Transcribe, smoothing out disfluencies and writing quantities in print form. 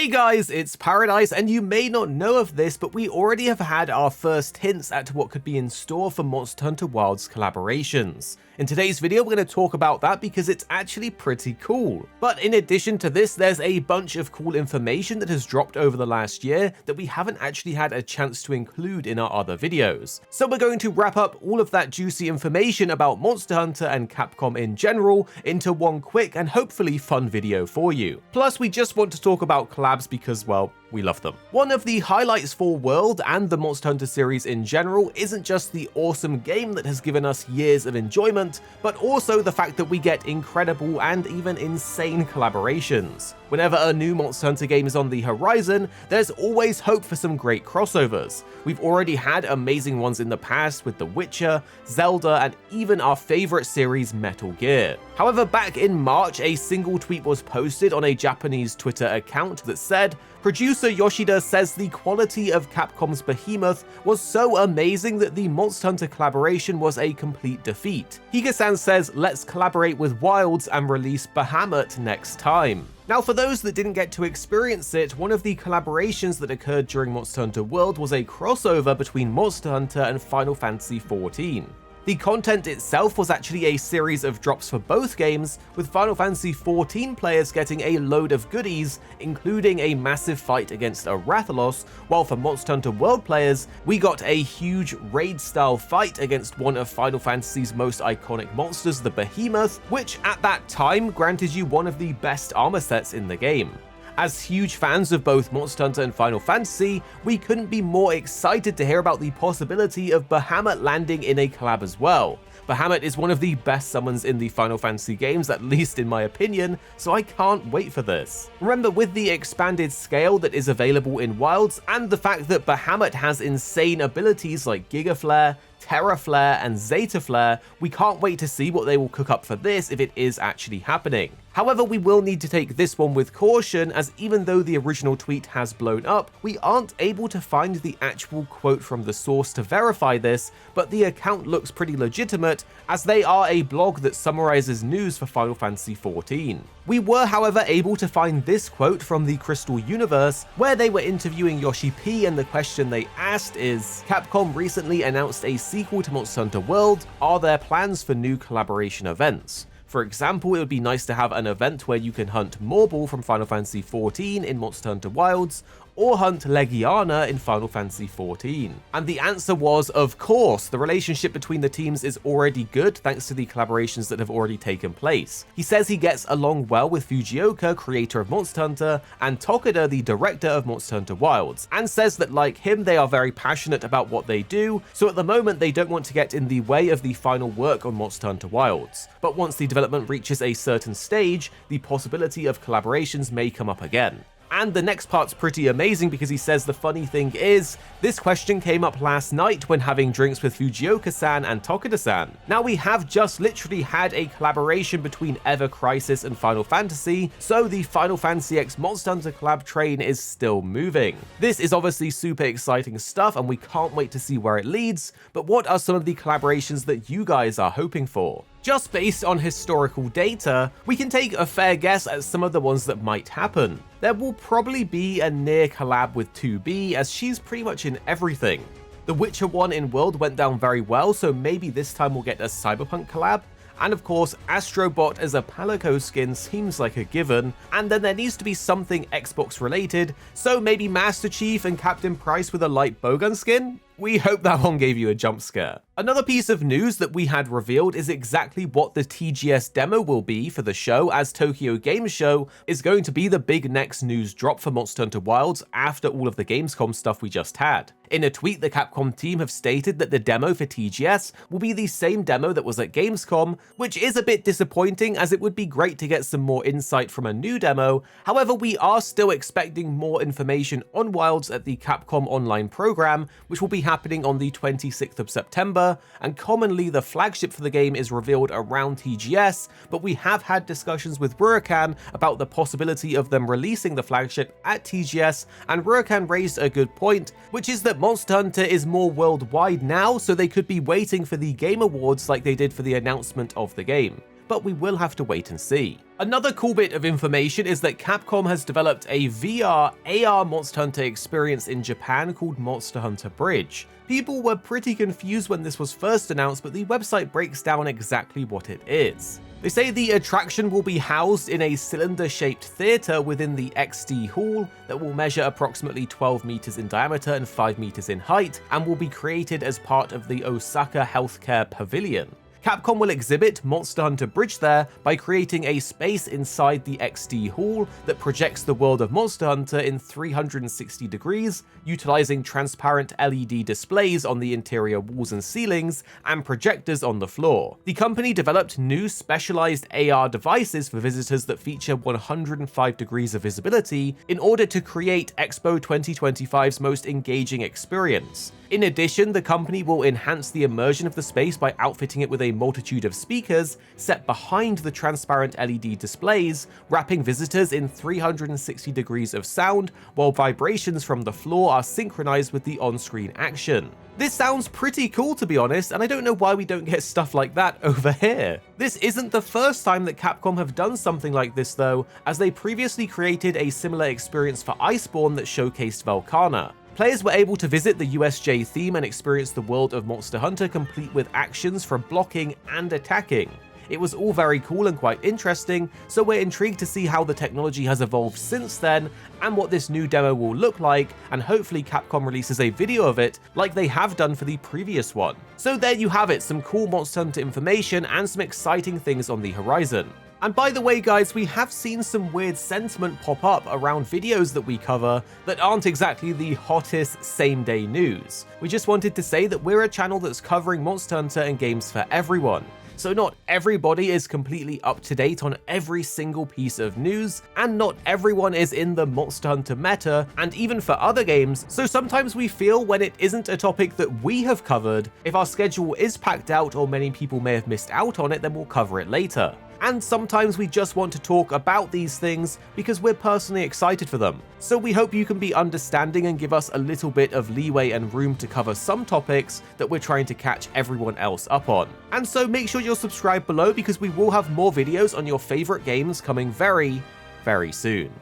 Hey guys, it's Paradise, and you may not know of this, but we already have had our first hints at what could be in store for Monster Hunter Wilds collaborations. In today's video, we're going to talk about that because it's actually pretty cool. But in addition to this, there's a bunch of cool information that has dropped over the last year that we haven't actually had a chance to include in our other videos. So we're going to wrap up all of that juicy information about Monster Hunter and Capcom in general into one quick and hopefully fun video for you. Plus, we just want to talk about collabs because, well, we love them. One of the highlights for World and the Monster Hunter series in general isn't just the awesome game that has given us years of enjoyment, but also the fact that we get incredible and even insane collaborations. Whenever a new Monster Hunter game is on the horizon, there's always hope for some great crossovers. We've already had amazing ones in the past with The Witcher, Zelda, and even our favorite series, Metal Gear. However, back in March, a single tweet was posted on a Japanese Twitter account that said, "Producer Yoshida says the quality of Capcom's Behemoth was so amazing that the Monster Hunter collaboration was a complete defeat. Higa-san says, let's collaborate with Wilds and release Bahamut next time." Now, for those that didn't get to experience it, one of the collaborations that occurred during Monster Hunter World was a crossover between Monster Hunter and Final Fantasy XIV. The content itself was actually a series of drops for both games, with Final Fantasy XIV players getting a load of goodies, including a massive fight against a Rathalos, while for Monster Hunter World players, we got a huge raid-style fight against one of Final Fantasy's most iconic monsters, the Behemoth, which at that time granted you one of the best armor sets in the game. As huge fans of both Monster Hunter and Final Fantasy, we couldn't be more excited to hear about the possibility of Bahamut landing in a collab as well. Bahamut is one of the best summons in the Final Fantasy games, at least in my opinion, so I can't wait for this. Remember, with the expanded scale that is available in Wilds, and the fact that Bahamut has insane abilities like Giga Flare, Terra Flare, and Zeta Flare, we can't wait to see what they will cook up for this if it is actually happening. However, we will need to take this one with caution, as even though the original tweet has blown up, we aren't able to find the actual quote from the source to verify this, but the account looks pretty legitimate, as they are a blog that summarizes news for Final Fantasy XIV. We were, however, able to find this quote from the Crystal Universe, where they were interviewing Yoshi P, and the question they asked is, "Capcom recently announced a sequel to Monster Hunter World. Are there plans for new collaboration events? For example, it would be nice to have an event where you can hunt Morbol from Final Fantasy XIV in Monster Hunter Wilds, or hunt Legiana in Final Fantasy XIV. And the answer was, of course. The relationship between the teams is already good thanks to the collaborations that have already taken place. He says he gets along well with Fujioka, creator of Monster Hunter, and Tokida, the director of Monster Hunter Wilds, and says that like him, they are very passionate about what they do, so at the moment they don't want to get in the way of the final work on Monster Hunter Wilds. But once the development reaches a certain stage, the possibility of collaborations may come up again. And the next part's pretty amazing because he says the funny thing is, this question came up last night when having drinks with Fujioka-san and Tokida-san. Now, we have just literally had a collaboration between Ever Crisis and Final Fantasy, so the Final Fantasy X Monster Hunter collab train is still moving. This is obviously super exciting stuff and we can't wait to see where it leads, but what are some of the collaborations that you guys are hoping for? Just based on historical data, we can take a fair guess at some of the ones that might happen. There will probably be a near collab with 2B, as she's pretty much in everything. The Witcher one in World went down very well, so maybe this time we'll get a Cyberpunk collab. And of course, Astrobot as a Palico skin seems like a given, and then there needs to be something Xbox related, so maybe Master Chief and Captain Price with a light bowgun skin? We hope that one gave you a jump scare. Another piece of news that we had revealed is exactly what the TGS demo will be for the show, as Tokyo Game Show is going to be the big next news drop for Monster Hunter Wilds after all of the Gamescom stuff we just had. In a tweet, the Capcom team have stated that the demo for TGS will be the same demo that was at Gamescom, which is a bit disappointing as it would be great to get some more insight from a new demo. However, we are still expecting more information on Wilds at the Capcom Online program, which will be happening on the 26th of September, and commonly the flagship for the game is revealed around TGS, but we have had discussions with Rurokan about the possibility of them releasing the flagship at TGS, and Rurokan raised a good point, which is that Monster Hunter is more worldwide now, so they could be waiting for the Game Awards like they did for the announcement of the game. but we will have to wait and see. Another cool bit of information is that Capcom has developed a VR AR Monster Hunter experience in Japan called Monster Hunter Bridge. People were pretty confused when this was first announced, but the website breaks down exactly what it is. They say the attraction will be housed in a cylinder-shaped theater within the XD Hall that will measure approximately 12 meters in diameter and 5 meters in height, and will be created as part of the Osaka Healthcare Pavilion. Capcom will exhibit Monster Hunter Bridge there by creating a space inside the XD Hall that projects the world of Monster Hunter in 360 degrees, utilizing transparent LED displays on the interior walls and ceilings, and projectors on the floor. The company developed new specialized AR devices for visitors that feature 105 degrees of visibility in order to create Expo 2025's most engaging experience. In addition, the company will enhance the immersion of the space by outfitting it with a multitude of speakers set behind the transparent LED displays, wrapping visitors in 360 degrees of sound, while vibrations from the floor are synchronized with the on-screen action. This sounds pretty cool, to be honest, and I don't know why we don't get stuff like that over here. This isn't the first time that Capcom have done something like this though, as they previously created a similar experience for Iceborne that showcased Velkhana. Players were able to visit the USJ theme and experience the world of Monster Hunter complete with actions for blocking and attacking. It was all very cool and quite interesting, so we're intrigued to see how the technology has evolved since then and what this new demo will look like, and hopefully Capcom releases a video of it like they have done for the previous one. So there you have it, some cool Monster Hunter information and some exciting things on the horizon. And by the way guys, we have seen some weird sentiment pop up around videos that we cover that aren't exactly the hottest same-day news. We just wanted to say that we're a channel that's covering Monster Hunter and games for everyone. So not everybody is completely up to date on every single piece of news, and not everyone is in the Monster Hunter meta, and even for other games, so sometimes we feel when it isn't a topic that we have covered, if our schedule is packed out or many people may have missed out on it, then we'll cover it later. And sometimes we just want to talk about these things because we're personally excited for them. So we hope you can be understanding and give us a little bit of leeway and room to cover some topics that we're trying to catch everyone else up on. And so make sure you're subscribed below because we will have more videos on your favorite games coming very, very soon.